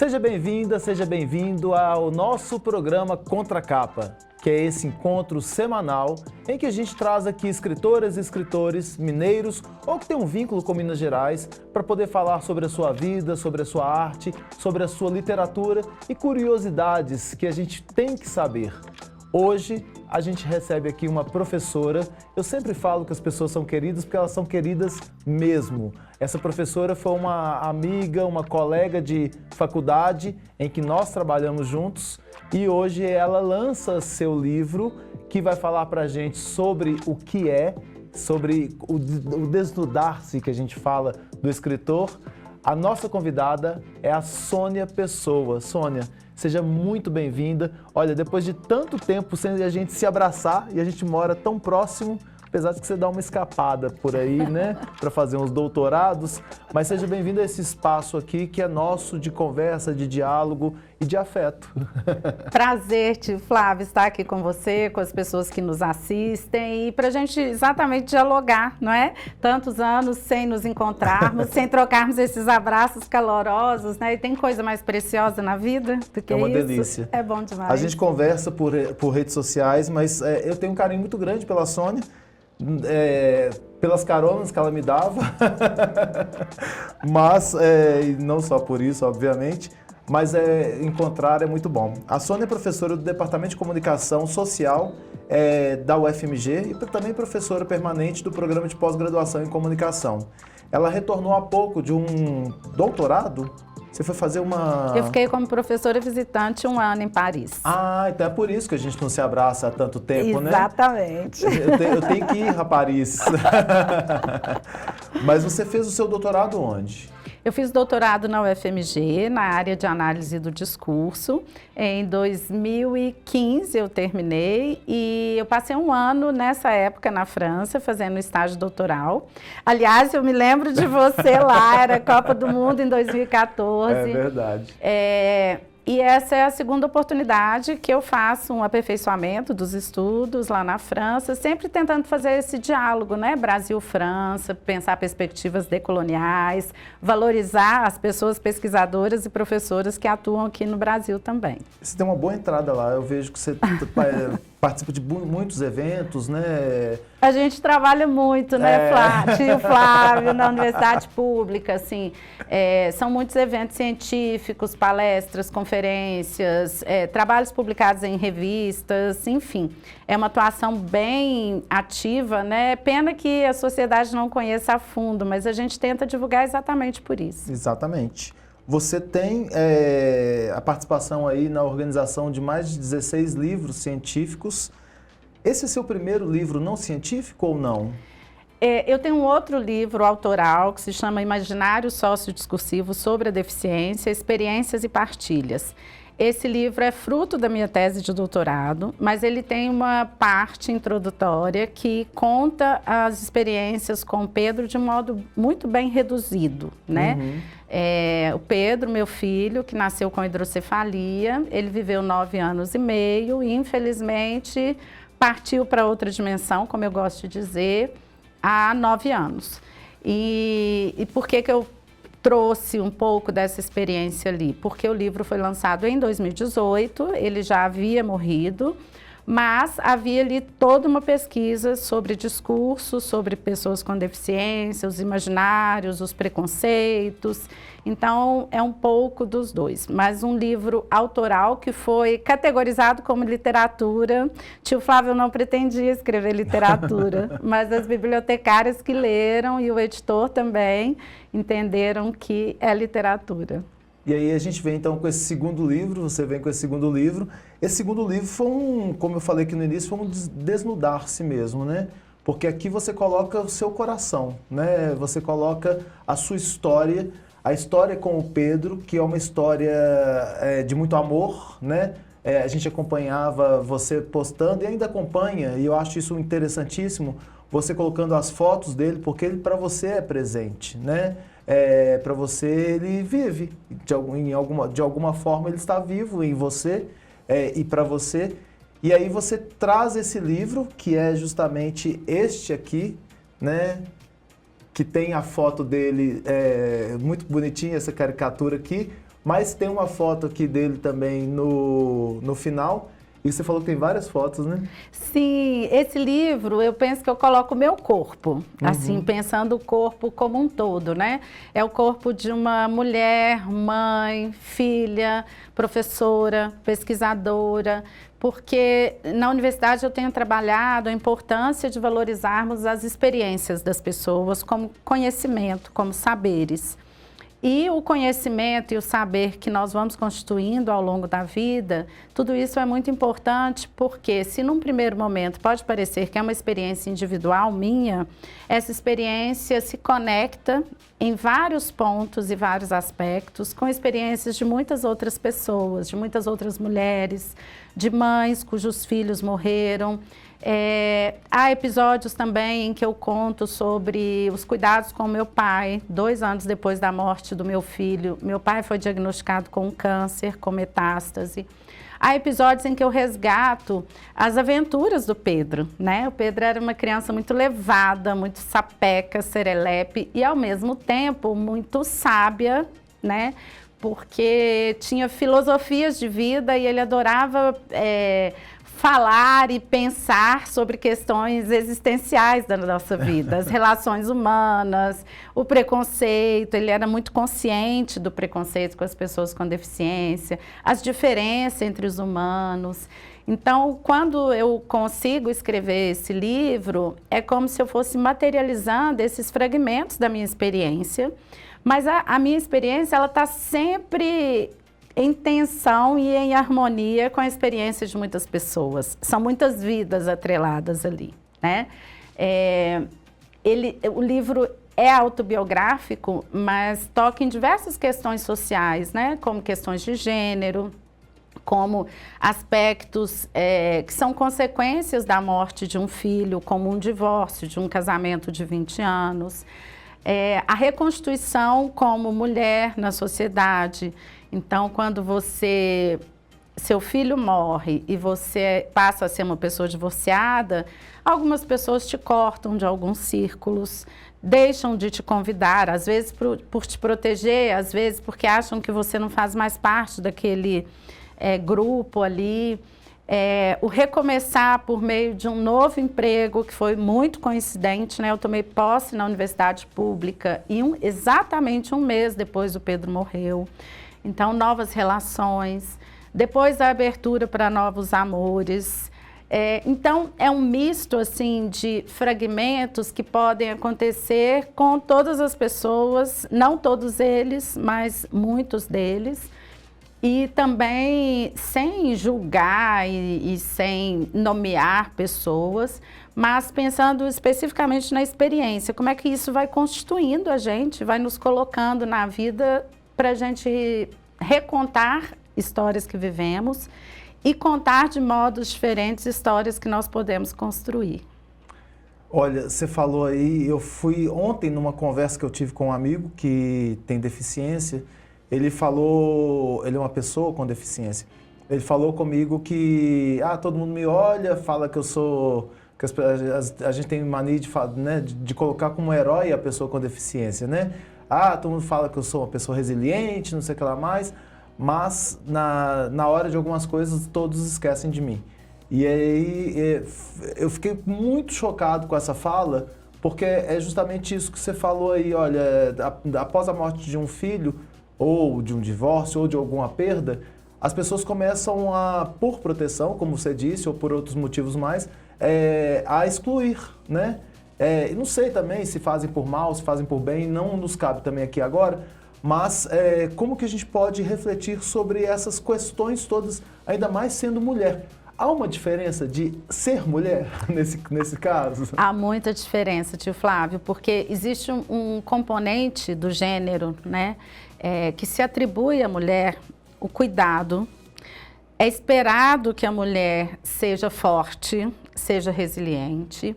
Seja bem-vinda, seja bem-vindo ao nosso programa Contra Capa, que é esse encontro semanal em que a gente traz aqui escritoras e escritores mineiros ou que tem um vínculo com Minas Gerais para poder falar sobre a sua vida, sobre a sua arte, sobre a sua literatura e curiosidades que a gente tem que saber. Hoje a gente recebe aqui uma professora. Eu sempre falo que as pessoas são queridas porque elas são queridas mesmo. Essa professora foi uma amiga, uma colega de faculdade em que nós trabalhamos juntos e hoje ela lança seu livro que vai falar pra gente sobre o que é, sobre o desnudar-se que a gente fala do escritor. A nossa convidada é a Sônia Pessoa. Sônia, seja muito bem-vinda. Olha, depois de tanto tempo sem a gente se abraçar e a gente mora tão próximo, apesar de que você dá uma escapada por aí, né, para fazer uns doutorados, mas seja bem-vindo a esse espaço aqui que é nosso de conversa, de diálogo e de afeto. Prazer, tio Flávio, estar aqui com você, com as pessoas que nos assistem e para a gente exatamente dialogar, não é? Tantos anos sem nos encontrarmos, sem trocarmos esses abraços calorosos, né? E tem coisa mais preciosa na vida do que isso? É uma delícia. É bom demais. A gente conversa por redes sociais, mas eu tenho um carinho muito grande pela Sônia. Pelas caronas que ela me dava, mas não só por isso, obviamente, mas encontrar é muito bom. A Sônia é professora do Departamento de Comunicação Social da UFMG e também professora permanente do Programa de Pós-Graduação em Comunicação. Ela retornou há pouco de um doutorado. Você foi fazer uma... Eu fiquei como professora visitante 1 ano em Paris. Ah, então é por isso que a gente não se abraça há tanto tempo, Exatamente. Né? Eu tenho que ir a Paris. Mas você fez o seu doutorado onde? Eu fiz doutorado na UFMG, na área de análise do discurso. Em 2015 eu terminei e eu passei 1 ano nessa época na França, fazendo estágio doutoral. Aliás, eu me lembro de você lá, era Copa do Mundo em 2014. É verdade. E essa é a segunda oportunidade que eu faço um aperfeiçoamento dos estudos lá na França, sempre tentando fazer esse diálogo, né? Brasil-França, pensar perspectivas decoloniais, valorizar as pessoas pesquisadoras e professoras que atuam aqui no Brasil também. Você tem uma boa entrada lá, eu vejo que você participa de muitos eventos, né? A gente trabalha muito, né, tio Flávio, na universidade pública, assim, são muitos eventos científicos, palestras, conferências, trabalhos publicados em revistas, enfim, é uma atuação bem ativa, né? Pena que a sociedade não conheça a fundo, mas a gente tenta divulgar exatamente por isso. Exatamente. Você tem a participação aí na organização de mais de 16 livros científicos. Esse é seu primeiro livro não científico ou não? Eu tenho um outro livro autoral que se chama Imaginário Sociodiscursivo sobre a Deficiência, Experiências e Partilhas. Esse livro é fruto da minha tese de doutorado, mas ele tem uma parte introdutória que conta as experiências com o Pedro de um modo muito bem reduzido, né? Uhum. O Pedro, meu filho, que nasceu com hidrocefalia, ele viveu 9 anos e meio e, infelizmente, partiu para outra dimensão, como eu gosto de dizer, há 9 anos. E por que eu trouxe um pouco dessa experiência ali? Porque o livro foi lançado em 2018, ele já havia morrido, mas havia ali toda uma pesquisa sobre discurso, sobre pessoas com deficiência, os imaginários, os preconceitos. Então, é um pouco dos dois. Mas um livro autoral que foi categorizado como literatura. Tio Flávio não pretendia escrever literatura, mas as bibliotecárias que leram e o editor também entenderam que é literatura. E aí a gente vem então com esse segundo livro, você vem com esse segundo livro. Esse segundo livro foi como eu falei aqui no início, foi um desnudar-se mesmo, né? Porque aqui você coloca o seu coração, né? Você coloca a sua história, a história com o Pedro, que é uma história de muito amor, né? A gente acompanhava você postando e ainda acompanha, e eu acho isso interessantíssimo, você colocando as fotos dele, porque ele para você é presente, né? Para você ele vive, de alguma forma ele está vivo em você e para você. E aí você traz esse livro, que é justamente este aqui, né? Que tem a foto dele muito bonitinha, essa caricatura aqui, mas tem uma foto aqui dele também no final. E você falou que tem várias fotos, né? Sim, esse livro eu penso que eu coloco o meu corpo, assim, pensando o corpo como um todo, né? É o corpo de uma mulher, mãe, filha, professora, pesquisadora, porque na universidade eu tenho trabalhado a importância de valorizarmos as experiências das pessoas como conhecimento, como saberes. E o conhecimento e o saber que nós vamos constituindo ao longo da vida, tudo isso é muito importante porque se num primeiro momento pode parecer que é uma experiência individual minha, essa experiência se conecta em vários pontos e vários aspectos com experiências de muitas outras pessoas, de muitas outras mulheres, de mães cujos filhos morreram. Há episódios também em que eu conto sobre os cuidados com o meu pai. 2 anos depois da morte do meu filho, meu pai foi diagnosticado com um câncer, com metástase. Há episódios em que eu resgato as aventuras do Pedro, né? O Pedro era uma criança muito levada, muito sapeca, serelepe e, ao mesmo tempo, muito sábia, né? Porque tinha filosofias de vida e ele adorava falar e pensar sobre questões existenciais da nossa vida, as relações humanas, o preconceito, ele era muito consciente do preconceito com as pessoas com deficiência, as diferenças entre os humanos. Então, quando eu consigo escrever esse livro, é como se eu fosse materializando esses fragmentos da minha experiência, mas a minha experiência, ela está sempre em tensão e em harmonia com a experiência de muitas pessoas. São muitas vidas atreladas ali, né? O livro é autobiográfico, mas toca em diversas questões sociais, né? Como questões de gênero, como aspectos que são consequências da morte de um filho, como um divórcio, de um casamento de 20 anos. A reconstituição como mulher na sociedade. Então, quando seu filho morre e você passa a ser uma pessoa divorciada, algumas pessoas te cortam de alguns círculos, deixam de te convidar, às vezes por te proteger, às vezes porque acham que você não faz mais parte daquele grupo ali. O recomeçar por meio de um novo emprego, que foi muito coincidente, né? Eu tomei posse na universidade pública e exatamente 1 mês depois o Pedro morreu. Então, novas relações, depois a abertura para novos amores. Então, é um misto assim, de fragmentos que podem acontecer com todas as pessoas, não todos eles, mas muitos deles. E também sem julgar e sem nomear pessoas, mas pensando especificamente na experiência, como é que isso vai constituindo a gente, vai nos colocando na vida para a gente recontar histórias que vivemos e contar de modos diferentes histórias que nós podemos construir. Olha, você falou aí, eu fui ontem numa conversa que eu tive com um amigo que tem deficiência. Ele falou, ele é uma pessoa com deficiência. Ele falou comigo que todo mundo me olha, fala que eu sou, que a gente tem mania de colocar como herói a pessoa com deficiência, né? Todo mundo fala que eu sou uma pessoa resiliente, não sei o que lá mais, mas na hora de algumas coisas todos esquecem de mim. E aí eu fiquei muito chocado com essa fala, porque é justamente isso que você falou aí, olha, após a morte de um filho, ou de um divórcio, ou de alguma perda, as pessoas começam por proteção, como você disse, ou por outros motivos mais, a excluir, né? Não sei também se fazem por mal, se fazem por bem, não nos cabe também aqui agora, mas como que a gente pode refletir sobre essas questões todas, ainda mais sendo mulher? Há uma diferença de ser mulher nesse caso? Há muita diferença, tio Flávio, porque existe um componente do gênero, né, que se atribui à mulher o cuidado. É esperado que a mulher seja forte, seja resiliente.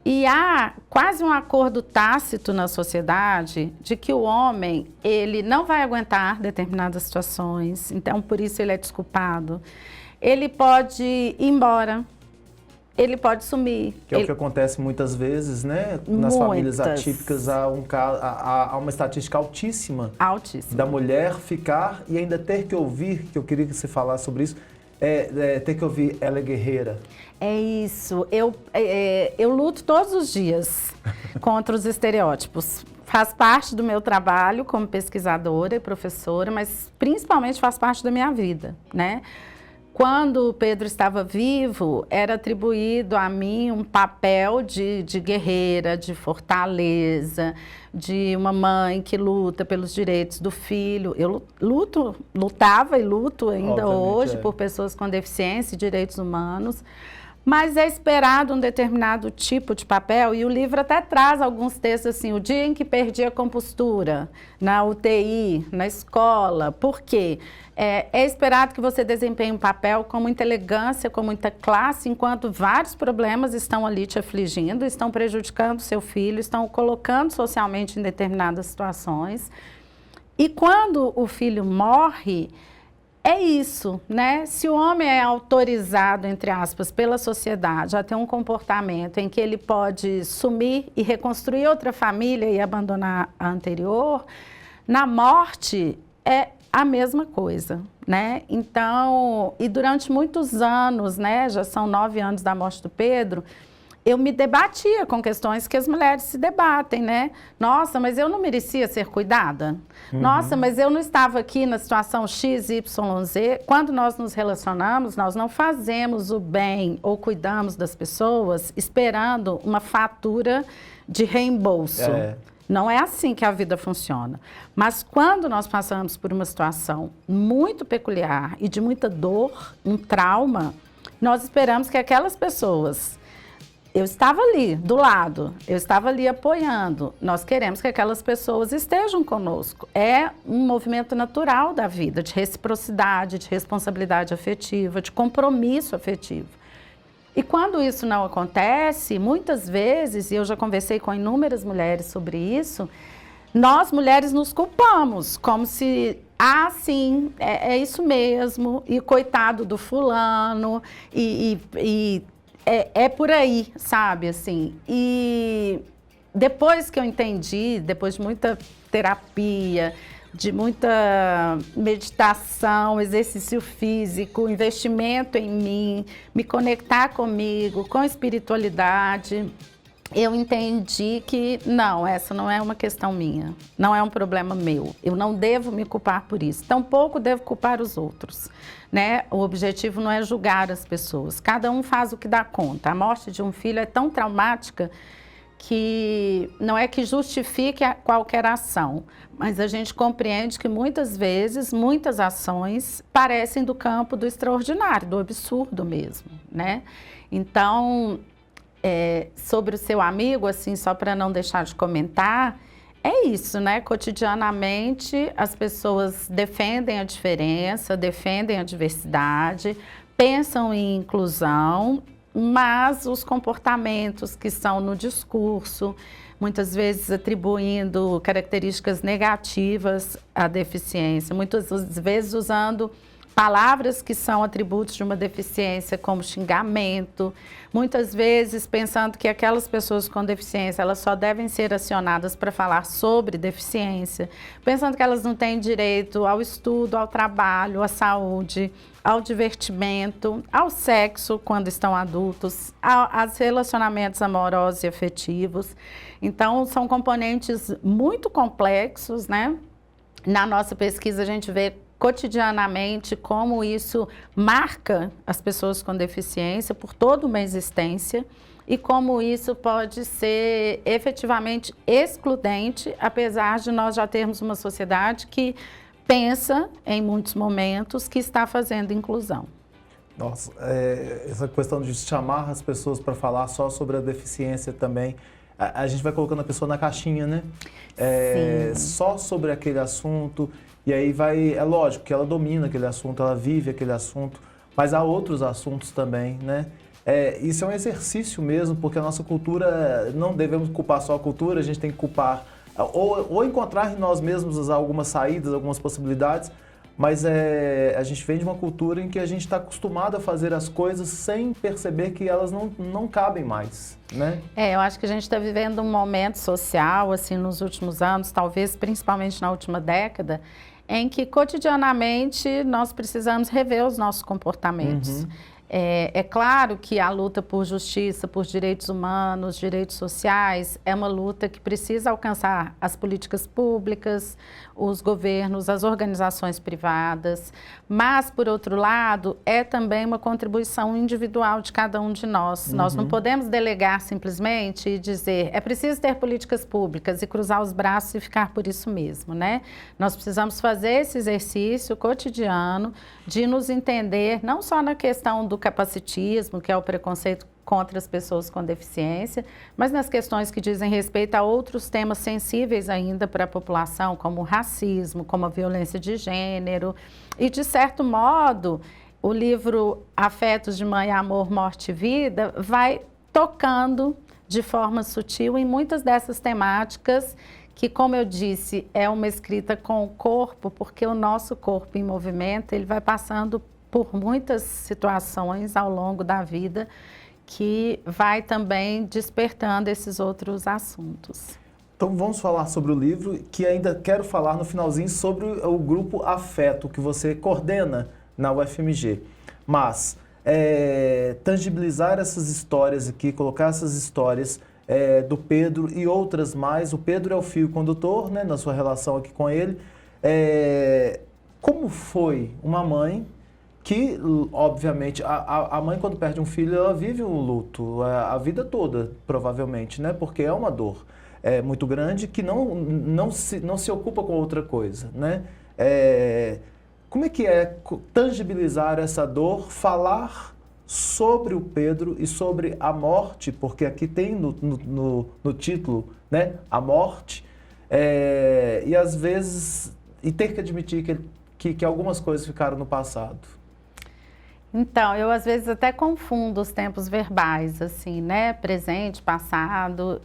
E há quase um acordo tácito na sociedade de que o homem, ele não vai aguentar determinadas situações, então por isso ele é desculpado. Ele pode ir embora, ele pode sumir. Que é o que acontece muitas vezes, né? Nas famílias atípicas há uma estatística altíssima. Altíssima. Da mulher ficar e ainda ter que ouvir, que eu queria que você falasse sobre isso, ter que ouvir ela é guerreira. É isso. Eu luto todos os dias contra os estereótipos. Faz parte do meu trabalho como pesquisadora e professora, mas principalmente faz parte da minha vida, né? Quando o Pedro estava vivo, era atribuído a mim um papel de guerreira, de fortaleza, de uma mãe que luta pelos direitos do filho. Eu lutava e luto ainda hoje por pessoas com deficiência e direitos humanos. Mas é esperado um determinado tipo de papel, e o livro até traz alguns textos assim, o dia em que perdi a compostura, na UTI, na escola. Por quê? É esperado que você desempenhe um papel com muita elegância, com muita classe, enquanto vários problemas estão ali te afligindo, estão prejudicando seu filho, estão o colocando socialmente em determinadas situações. E quando o filho morre, é isso, né? Se o homem é autorizado, entre aspas, pela sociedade a ter um comportamento em que ele pode sumir e reconstruir outra família e abandonar a anterior, na morte é a mesma coisa, né? Então, e durante muitos anos, né? Já são 9 anos da morte do Pedro, eu me debatia com questões que as mulheres se debatem, né? Nossa, mas eu não merecia ser cuidada? Nossa, mas eu não estava aqui na situação X, Y, Z. Quando nós nos relacionamos, nós não fazemos o bem ou cuidamos das pessoas esperando uma fatura de reembolso. Não é assim que a vida funciona. Mas quando nós passamos por uma situação muito peculiar e de muita dor, um trauma, nós esperamos que aquelas pessoas... Eu estava ali, do lado, eu estava ali apoiando. Nós queremos que aquelas pessoas estejam conosco. É um movimento natural da vida, de reciprocidade, de responsabilidade afetiva, de compromisso afetivo. E quando isso não acontece, muitas vezes, e eu já conversei com inúmeras mulheres sobre isso, nós mulheres nos culpamos, como se... Ah, sim, é isso mesmo, e coitado do fulano, É por aí, sabe, assim. E depois que eu entendi, depois de muita terapia, de muita meditação, exercício físico, investimento em mim, me conectar comigo, com espiritualidade, eu entendi que não, essa não é uma questão minha, não é um problema meu. Eu não devo me culpar por isso, tampouco devo culpar os outros, né? O objetivo não é julgar as pessoas, cada um faz o que dá conta. A morte de um filho é tão traumática que não é que justifique qualquer ação, mas a gente compreende que muitas vezes, muitas ações parecem do campo do extraordinário, do absurdo mesmo, né? Então... sobre o seu amigo, assim, só para não deixar de comentar, é isso, né? Cotidianamente, as pessoas defendem a diferença, defendem a diversidade, pensam em inclusão, mas os comportamentos que são no discurso, muitas vezes atribuindo características negativas à deficiência, muitas vezes usando palavras que são atributos de uma deficiência, como xingamento, muitas vezes pensando que aquelas pessoas com deficiência, elas só devem ser acionadas para falar sobre deficiência, pensando que elas não têm direito ao estudo, ao trabalho, à saúde, ao divertimento, ao sexo quando estão adultos, aos relacionamentos amorosos e afetivos. Então, são componentes muito complexos, né? Na nossa pesquisa, a gente vê cotidianamente como isso marca as pessoas com deficiência por toda uma existência e como isso pode ser efetivamente excludente, apesar de nós já termos uma sociedade que pensa, em muitos momentos, que está fazendo inclusão. Nossa, essa questão de chamar as pessoas para falar só sobre a deficiência também, a gente vai colocando a pessoa na caixinha, né? Só sobre aquele assunto. E aí é lógico que ela domina aquele assunto, ela vive aquele assunto, mas há outros assuntos também, né? Isso é um exercício mesmo, porque a nossa cultura, não devemos culpar só a cultura, a gente tem que culpar, ou encontrar em nós mesmos algumas saídas, algumas possibilidades, mas a gente vem de uma cultura em que a gente está acostumado a fazer as coisas sem perceber que elas não cabem mais, né? Eu acho que a gente está vivendo um momento social, assim, nos últimos anos, talvez principalmente na última década, em que cotidianamente nós precisamos rever os nossos comportamentos. É claro que a luta por justiça, por direitos humanos, direitos sociais, é uma luta que precisa alcançar as políticas públicas, os governos, as organizações privadas, mas, por outro lado, é também uma contribuição individual de cada um de nós. Nós não podemos delegar simplesmente e dizer, é preciso ter políticas públicas e cruzar os braços e ficar por isso mesmo, né? Nós precisamos fazer esse exercício cotidiano de nos entender, não só na questão do capacitismo, que é o preconceito contra as pessoas com deficiência, mas nas questões que dizem respeito a outros temas sensíveis ainda para a população, como o racismo, como a violência de gênero. E, de certo modo, o livro Afetos de Mãe, Amor, Morte e Vida vai tocando de forma sutil em muitas dessas temáticas que, como eu disse, é uma escrita com o corpo, porque o nosso corpo em movimento, ele vai passando por muitas situações ao longo da vida que vai também despertando esses outros assuntos. Então vamos falar sobre o livro, que ainda quero falar no finalzinho sobre o grupo Afeto, que você coordena na UFMG. Mas tangibilizar essas histórias aqui, colocar essas histórias do Pedro e outras mais. O Pedro é o fio condutor, né, na sua relação aqui com ele. Como foi uma mãe que, obviamente, a mãe quando perde um filho, ela vive um luto a vida toda, provavelmente, né? Porque é uma dor muito grande que não se ocupa com outra coisa, né? Como é que é tangibilizar essa dor, falar sobre o Pedro e sobre a morte, porque aqui tem no título, né, a morte, e às vezes, e ter que admitir que algumas coisas ficaram no passado. Então, eu às vezes até confundo os tempos verbais, assim, né? Presente, passado.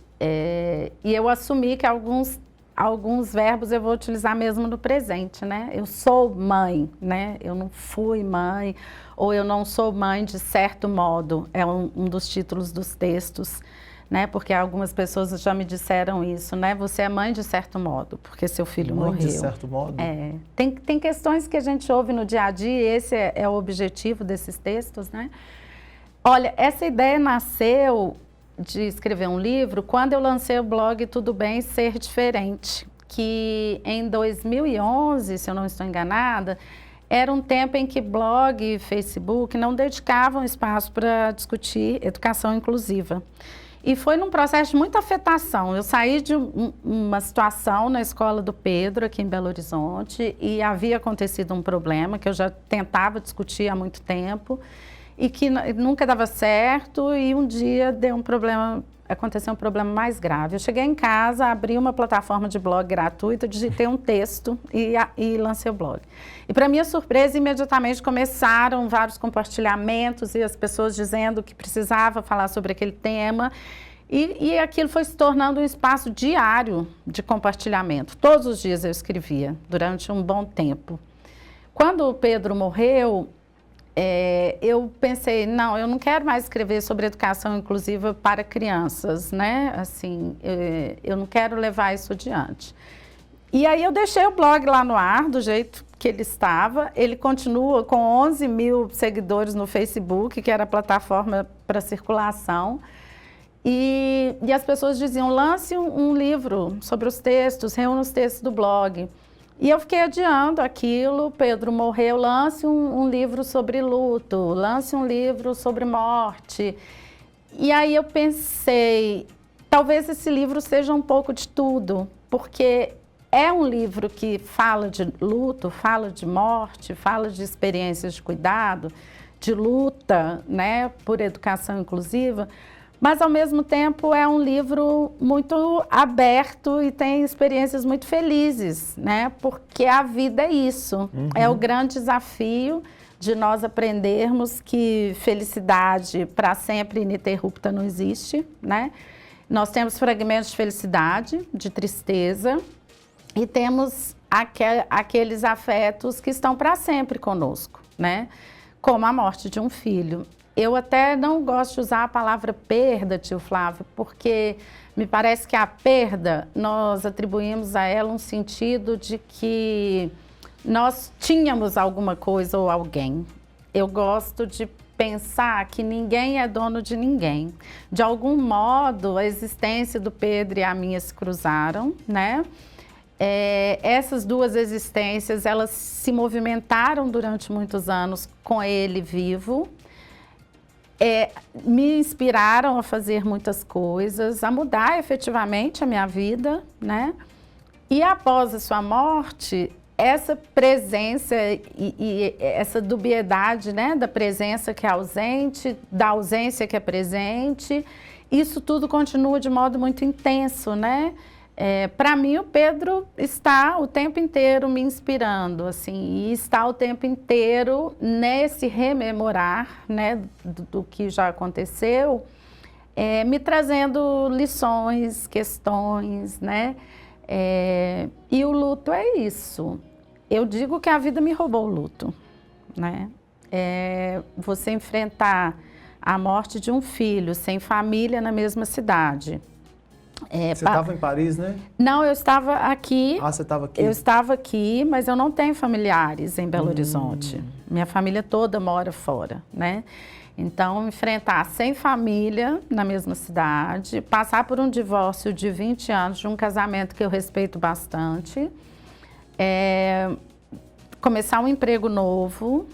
E eu assumi que alguns verbos eu vou utilizar mesmo no presente, né? Eu sou mãe, né? Eu não fui mãe, ou eu não sou mãe de certo modo. É um dos títulos dos textos, né? Porque algumas pessoas já me disseram isso, né? Você é mãe de certo modo, porque seu filho morreu. Mãe de certo modo? Tem questões que a gente ouve no dia a dia e esse é o objetivo desses textos, né? Olha, essa ideia nasceu de escrever um livro quando eu lancei o blog Tudo Bem Ser Diferente, que em 2011, se eu não estou enganada, era um tempo em que blog e Facebook não dedicavam espaço para discutir educação inclusiva. E foi num processo de muita afetação. Eu saí de uma situação na escola do Pedro, aqui em Belo Horizonte, e havia acontecido um problema que eu já tentava discutir há muito tempo e que nunca dava certo, e um dia aconteceu um problema mais grave. Eu cheguei em casa, abri uma plataforma de blog gratuita, digitei um texto e lancei o blog. E, para minha surpresa, imediatamente começaram vários compartilhamentos e as pessoas dizendo que precisava falar sobre aquele tema. E aquilo foi se tornando um espaço diário de compartilhamento. Todos os dias eu escrevia, durante um bom tempo. Quando o Pedro morreu, eu pensei, não, eu não quero mais escrever sobre educação inclusiva para crianças, né? Assim, eu não quero levar isso adiante. E aí eu deixei o blog lá no ar, do jeito que ele estava. Ele continua com 11 mil seguidores no Facebook, que era a plataforma para circulação. E as pessoas diziam, lance um livro sobre os textos, reúna os textos do blog. E eu fiquei adiando aquilo, Pedro morreu, lance um livro sobre luto, lance um livro sobre morte. E aí eu pensei, talvez esse livro seja um pouco de tudo, porque é um livro que fala de luto, fala de morte, fala de experiências de cuidado, de luta, né, por educação inclusiva, mas, ao mesmo tempo, é um livro muito aberto e tem experiências muito felizes, né? Porque a vida é isso. Uhum. É o grande desafio de nós aprendermos que felicidade para sempre ininterrupta não existe, né? Nós temos fragmentos de felicidade, de tristeza, e temos aqueles afetos que estão para sempre conosco, né? Como a morte de um filho. Eu até não gosto de usar a palavra perda, tio Flávio, porque me parece que a perda, nós atribuímos a ela um sentido de que nós tínhamos alguma coisa ou alguém. Eu gosto de pensar que ninguém é dono de ninguém. De algum modo, a existência do Pedro e a minha se cruzaram, né? Essas duas existências, elas se movimentaram durante muitos anos com ele vivo. Me inspiraram a fazer muitas coisas, a mudar efetivamente a minha vida, né? E após a sua morte, essa presença e essa dubiedade, né, da presença que é ausente, da ausência que é presente, isso tudo continua de modo muito intenso, né? Para mim, o Pedro está o tempo inteiro me inspirando, assim, e está o tempo inteiro nesse rememorar, né, do que já aconteceu, me trazendo lições, questões, né? E o luto é isso. Eu digo que a vida me roubou o luto, né? Você enfrentar a morte de um filho sem família na mesma cidade. Você estava em Paris, né? Não, eu estava aqui. Ah, você estava aqui? Eu estava aqui, mas eu não tenho familiares em Belo Horizonte. Minha família toda mora fora, né? Então, enfrentar sem família na mesma cidade, passar por um divórcio de 20 anos, de um casamento que eu respeito bastante, começar um emprego novo,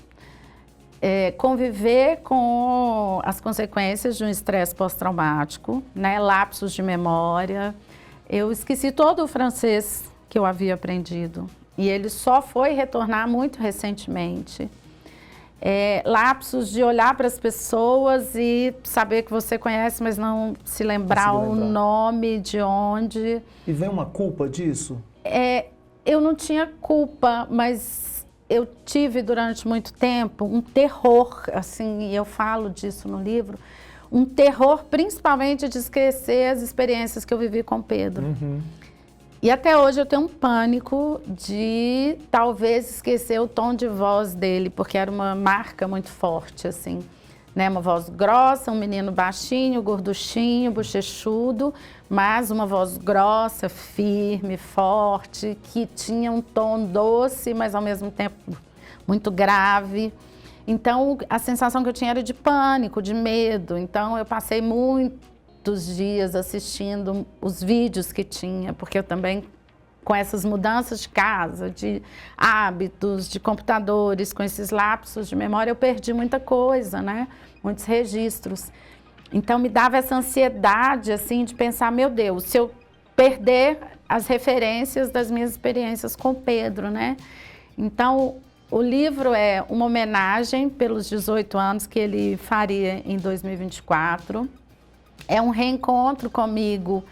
conviver com as consequências de um estresse pós-traumático, né? Lapsos de memória. Eu esqueci todo o francês que eu havia aprendido e ele só foi retornar muito recentemente. Lapsos de olhar para as pessoas e saber que você conhece, mas não se lembrar o nome, de onde. E vem uma culpa disso? Eu não tinha culpa, mas eu tive durante muito tempo um terror, assim, e eu falo disso no livro, um terror principalmente de esquecer as experiências que eu vivi com Pedro. E até hoje eu tenho um pânico de talvez esquecer o tom de voz dele, porque era uma marca muito forte, assim, né? Uma voz grossa, um menino baixinho, gorduchinho, bochechudo, mas uma voz grossa, firme, forte, que tinha um tom doce, mas ao mesmo tempo muito grave. Então, a sensação que eu tinha era de pânico, de medo. Então, eu passei muitos dias assistindo os vídeos que tinha, porque eu também, com essas mudanças de casa, de hábitos, de computadores, com esses lapsos de memória, eu perdi muita coisa, né? Muitos registros. Então, me dava essa ansiedade, assim, de pensar, meu Deus, se eu perder as referências das minhas experiências com Pedro, né? Então, o livro é uma homenagem pelos 18 anos que ele faria em 2024. É um reencontro comigo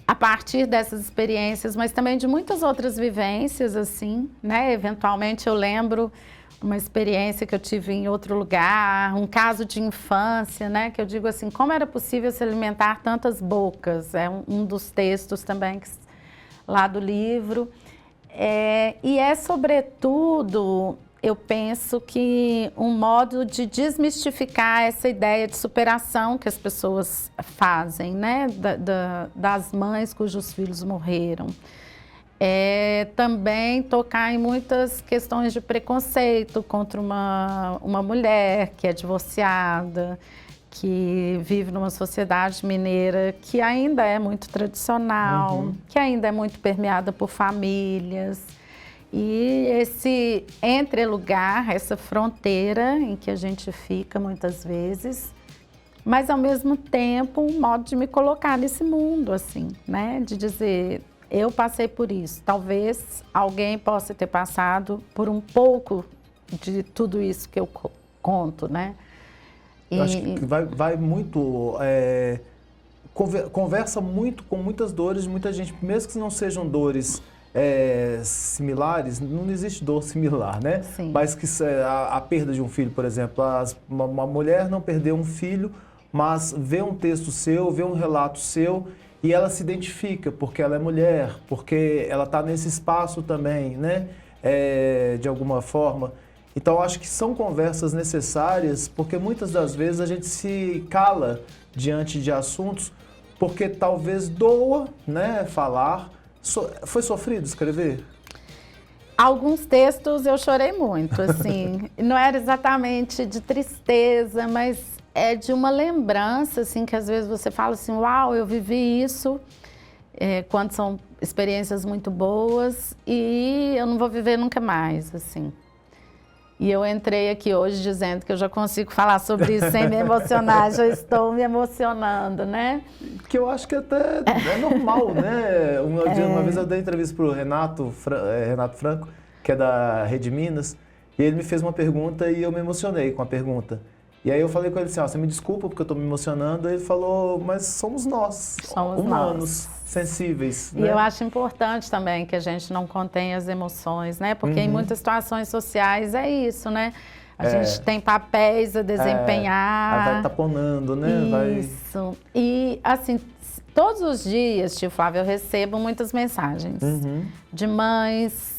a partir dessas experiências, mas também de muitas outras vivências, assim, né? Eventualmente eu lembro uma experiência que eu tive em outro lugar, um caso de infância, né? Que eu digo assim, como era possível se alimentar tantas bocas? É um dos textos também lá do livro. E sobretudo, eu penso que um modo de desmistificar essa ideia de superação que as pessoas fazem, né? Das mães cujos filhos morreram. Também tocar em muitas questões de preconceito contra uma mulher que é divorciada, que vive numa sociedade mineira que ainda é muito tradicional, que ainda é muito permeada por famílias. E esse entrelugar, essa fronteira em que a gente fica muitas vezes, mas ao mesmo tempo um modo de me colocar nesse mundo, assim, né? De dizer, eu passei por isso, talvez alguém possa ter passado por um pouco de tudo isso que eu conto, né? Eu acho que vai muito, conversa muito com muitas dores de muita gente, mesmo que não sejam dores similares, não existe dor similar, né? Sim. Mas que a perda de um filho, por exemplo, uma mulher não perdeu um filho, mas vê um texto seu, vê um relato seu e ela se identifica porque ela é mulher, porque ela está nesse espaço também, né? De alguma forma. Então, acho que são conversas necessárias, porque muitas das vezes a gente se cala diante de assuntos, porque talvez doa, né, falar. Foi sofrido escrever? Alguns textos eu chorei muito, assim. Não era exatamente de tristeza, mas é de uma lembrança, assim, que às vezes você fala assim, uau, eu vivi isso, quando são experiências muito boas, e eu não vou viver nunca mais, assim. E eu entrei aqui hoje dizendo que eu já consigo falar sobre isso sem me emocionar, já estou me emocionando, né? Que eu acho que até é normal, né? Uma vez eu dei entrevista para o Renato Franco, que é da Rede Minas, e ele me fez uma pergunta e eu me emocionei com a pergunta. E aí eu falei com ele assim, você me desculpa porque eu estou me emocionando. Ele falou, mas somos nós, humanos, sensíveis. E eu acho importante também que a gente não contenha as emoções, né? Porque em muitas situações sociais é isso, né? A gente tem papéis a desempenhar. Vai taponando, né? Isso. E, assim, todos os dias, tio Flávio, eu recebo muitas mensagens de mães,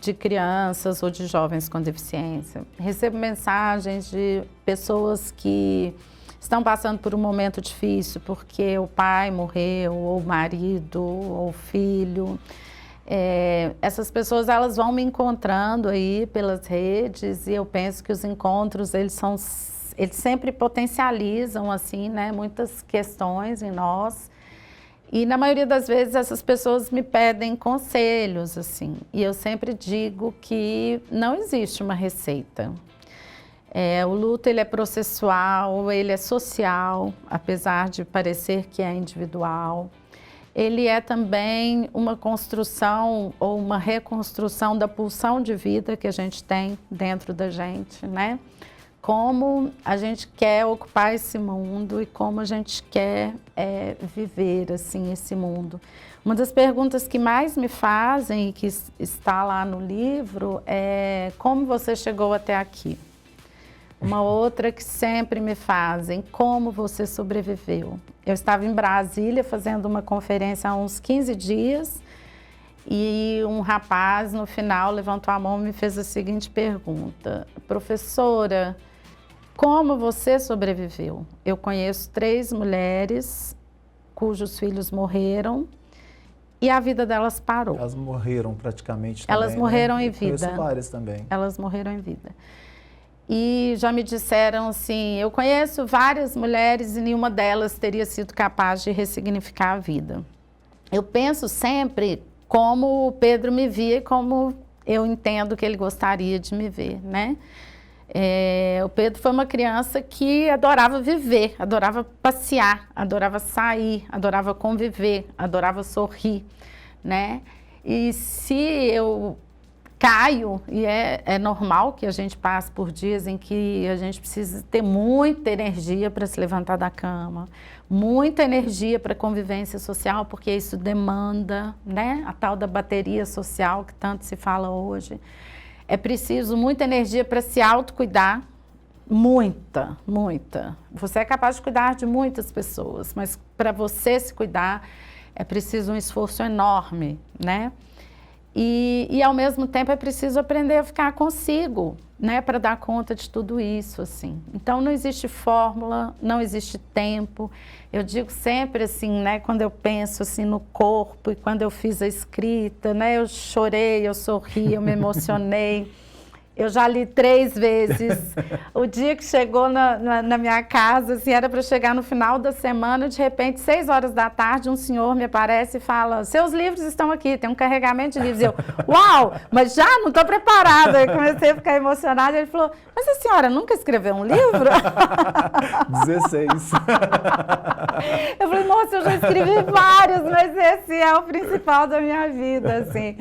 de crianças ou de jovens com deficiência. Recebo mensagens de pessoas que estão passando por um momento difícil porque o pai morreu, ou o marido, ou o filho. Essas pessoas, elas vão me encontrando aí pelas redes, e eu penso que os encontros, eles sempre potencializam, assim, né, muitas questões em nós. E na maioria das vezes essas pessoas me pedem conselhos, assim, e eu sempre digo que não existe uma receita. O luto, ele é processual, ele é social, apesar de parecer que é individual. Ele é também uma construção ou uma reconstrução da pulsão de vida que a gente tem dentro da gente, né? Como a gente quer ocupar esse mundo e como a gente quer viver, assim, esse mundo. Uma das perguntas que mais me fazem e que está lá no livro é como você chegou até aqui? Uma outra que sempre me fazem, como você sobreviveu? Eu estava em Brasília fazendo uma conferência há uns 15 dias e um rapaz no final levantou a mão e me fez a seguinte pergunta: professora, como você sobreviveu? Eu conheço 3 mulheres cujos filhos morreram e a vida delas parou. Elas morreram praticamente também, Elas morreram né? em vida. Eu conheço várias também. Elas morreram em vida. E já me disseram assim, eu conheço várias mulheres e nenhuma delas teria sido capaz de ressignificar a vida. Eu penso sempre como o Pedro me via e como eu entendo que ele gostaria de me ver, né? O Pedro foi uma criança que adorava viver, adorava passear, adorava sair, adorava conviver, adorava sorrir, né? E se eu caio, e é normal que a gente passe por dias em que a gente precisa ter muita energia para se levantar da cama, muita energia para convivência social, porque isso demanda, né, a tal da bateria social que tanto se fala hoje. É preciso muita energia para se autocuidar, muita, muita. Você é capaz de cuidar de muitas pessoas, mas para você se cuidar é preciso um esforço enorme, né? E ao mesmo tempo é preciso aprender a ficar consigo, né, para dar conta de tudo isso, assim. Então não existe fórmula, não existe tempo. Eu digo sempre assim, né, quando eu penso assim no corpo e quando eu fiz a escrita, né, eu chorei, eu sorri, eu me emocionei. Eu já li 3 vezes. O dia que chegou na minha casa, assim, era para chegar no final da semana, de repente, 6 horas da tarde, um senhor me aparece e fala, seus livros estão aqui, tem um carregamento de livros. Eu, uau, mas já não estou preparada. Aí comecei a ficar emocionada. Ele falou, mas a senhora nunca escreveu um livro? 16. Eu falei, nossa, eu já escrevi vários, mas esse é o principal da minha vida, assim.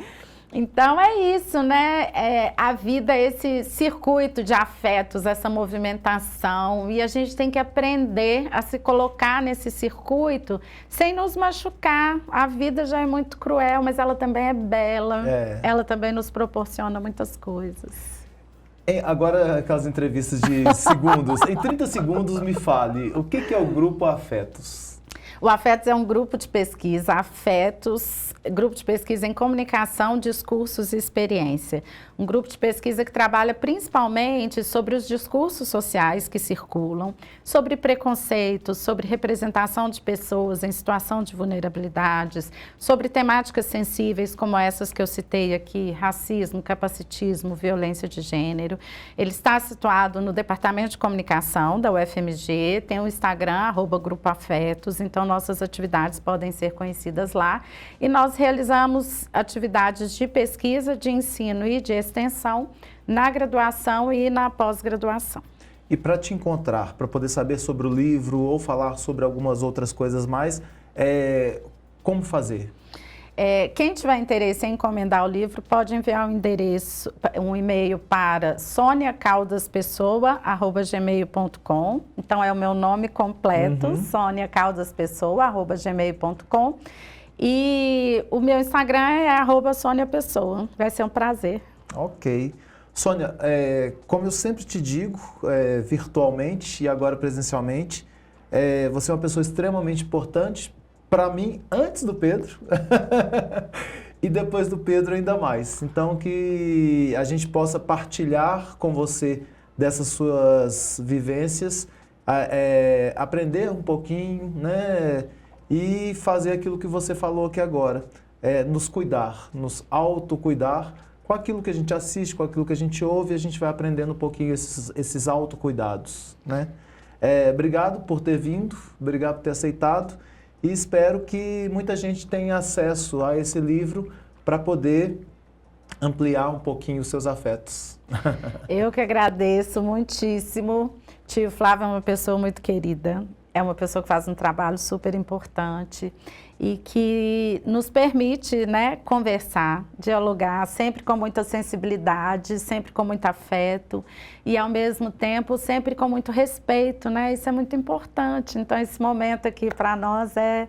Então é isso, né? A vida é esse circuito de afetos, essa movimentação, e a gente tem que aprender a se colocar nesse circuito sem nos machucar. A vida já é muito cruel, mas ela também é bela, ela também nos proporciona muitas coisas. Agora, aquelas entrevistas de segundos, em 30 segundos me fale, o que é o Grupo Afetos? O Afetos é um grupo de pesquisa, grupo de pesquisa em comunicação, discursos e experiência. Um grupo de pesquisa que trabalha principalmente sobre os discursos sociais que circulam, sobre preconceitos, sobre representação de pessoas em situação de vulnerabilidades, sobre temáticas sensíveis como essas que eu citei aqui, racismo, capacitismo, violência de gênero. Ele está situado no Departamento de Comunicação da UFMG, tem o Instagram, @Grupo Afetos, então nossas atividades podem ser conhecidas lá. E nós realizamos atividades de pesquisa, de ensino e de extensão na graduação e na pós-graduação. E para te encontrar, para poder saber sobre o livro ou falar sobre algumas outras coisas mais, como fazer? Quem tiver interesse em encomendar o livro pode enviar um e-mail para soniacaudaspesoa@gmail.com. Então é o meu nome completo, soniacaudaspesoa@gmail.com. E o meu Instagram é @SoniaPessoa. Vai ser um prazer. Ok. Sônia, como eu sempre te digo, virtualmente e agora presencialmente, você é uma pessoa extremamente importante para mim antes do Pedro e depois do Pedro ainda mais. Então, que a gente possa partilhar com você dessas suas vivências, aprender um pouquinho, né? E fazer aquilo que você falou aqui agora, nos cuidar, nos autocuidar com aquilo que a gente assiste, com aquilo que a gente ouve, a gente vai aprendendo um pouquinho esses autocuidados, né? Obrigado por ter vindo, obrigado por ter aceitado e espero que muita gente tenha acesso a esse livro para poder ampliar um pouquinho os seus afetos. Eu que agradeço muitíssimo. Tio Flávio é uma pessoa muito querida. É uma pessoa que faz um trabalho super importante e que nos permite, né, conversar, dialogar, sempre com muita sensibilidade, sempre com muito afeto e, ao mesmo tempo, sempre com muito respeito, né? Isso é muito importante. Então, esse momento aqui para nós é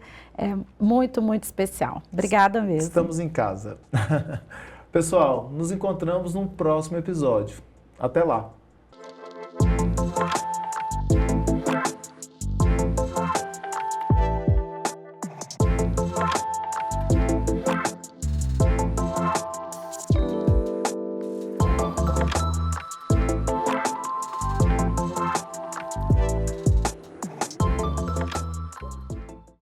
muito, muito especial. Obrigada mesmo. Estamos em casa. Pessoal, nos encontramos num próximo episódio. Até lá!